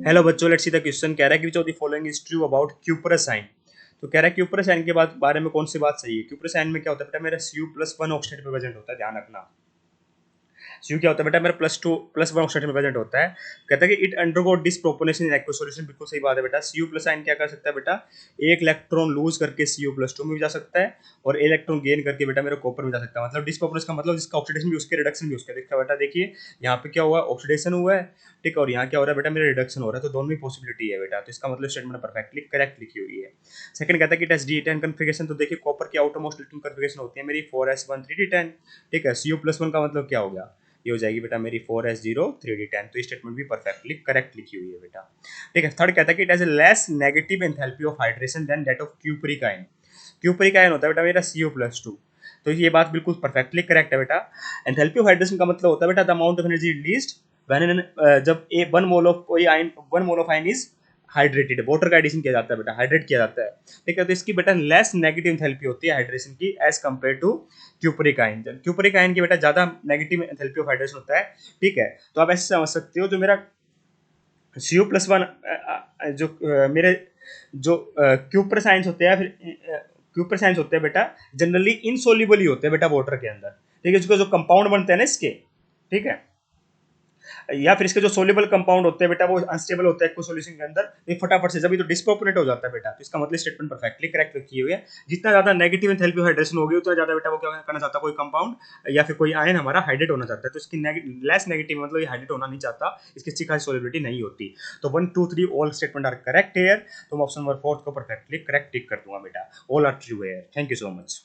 Hello बच्चों, let's see the question. कह रहा है कि which of the following is true about cuprous ion. तो कह रहा है क्यूपरस आयन के बारे में कौन सी बात सही है। क्यूपरस आयन में क्या होता है बेटा, मेरा Cu+1 ऑक्सीडेट पे प्रेजेंट होता है, ध्यान रखना। Cu क्या होता है बेटा, मेरा +2+1 ऑक्सीडेट में प्रेजेंट होता है। कहता है कि it undergo disproportion in aqueous solution. बिल्कुल सही बात है बेटा। Cu प्लस आयन क्या कर सकता है बेटा, एक इलेक्ट्रॉन लूज करके Cu+2 में भी जा सकता है और इलेक्ट्रॉन गेन करके बेटा मेरे कॉपर में जा सकता है। मतलब डिस्प्रोपोर्शन का मतलब जिसका ऑक्सीडेशन भी उसके रिडक्शन भी उसका। देखा बेटा, देखिए यहाँ पे क्या हुआ, ऑक्सीडेशन हुआ है, ठीक है, और यहाँ क्या हो रहा है बेटा, मेरा रिडक्शन हो रहा है। तो दोनों ही पॉसिबिलिटी है बेटा। तो इसका मतलब स्टेटमेंट परफेक्टली करेक्ट लिखी हुई है। सेकंड कहता है कि टेस्ट D10 कन्फिगरेशन। तो देखिए कॉपर की आउटरमोस्ट इलेक्ट्रॉन कन्फिगरेशन होती है मेरी 4s1 3d10, ठीक है। Cu+1 का मतलब क्या हो गया, ये हो जाएगी बेटा मेरी 4s0 3d10। तो स्टेटमेंट भी परफेक्टली करेक्ट लिखी हुई है बेटा, ठीक है। थर्ड कहता है कि it has a less negative enthalpy of hydration than that of cupric ion. Cupric ion होता है बेटा मेरा Cu+2। तो ये बात बिल्कुल परफेक्टली करेक्ट है बेटा। एंथैल्पी ऑफ हाइड्रेशन का मतलब होता है बेटा the amount of energy released when जब ए वन मोल ऑफ कोई ion, one mole of ion is hydrated, water का एडिशन किया जाता है बेटा, हाइड्रेट किया जाता है, ठीक है। तो इसकी बेटा लेस नेगेटिव एंथैल्पी होती है हाइड्रेशन की as compare to cupric ion. Cupric ion की बेटा ज्यादा नेगेटिव एंथैल्पी ऑफ हाइड्रेशन होता है, ठीक है। तो आप ऐसे समझ सकते हो, जो मेरा Cu+1 जो मेरे जो क्यूपर साइंस होते हैं, फिर क्यूपर साइंस होते हैं बेटा, जनरली इनसोल्यूबल ही होते हैं बेटा वाटर के अंदर, ठीक है। इसके जो कंपाउंड बनते हैं ना इसके, ठीक है, या फिर इसके जो सोल्यूबल कंपाउंड होते हैं बेटा वो अनस्टेबल होते हैं सॉल्यूशन के अंदर, ये फटाफट से जब ये तो डिस्प्रोपोर्शनेट हो जाता है बेटा। तो इसका मतलब स्टेटमेंट परफेक्टली करेक्ट लिखी हुई है। जितना ज्यादा नेगेटिव एंथैल्पी हाइड्रेशन होगी उतना ज्यादा बेटा वो क्या करना चाहता है, कोई कंपाउंड या फिर कोई आयन हमारा हाइड्रेट होना चाहता है। तो इसकी लेस नेगेटिव मतलब ये हाइड्रेट होना नहीं चाहता, इसकी अच्छी खासी सोलिबिलिटी नहीं होती। तो 1 2 3 all statement are correct here. तो मैं ऑप्शन नंबर 4 को परफेक्टली करेक्ट टिक कर दूंगा बेटा, all are true here. Thank you so much.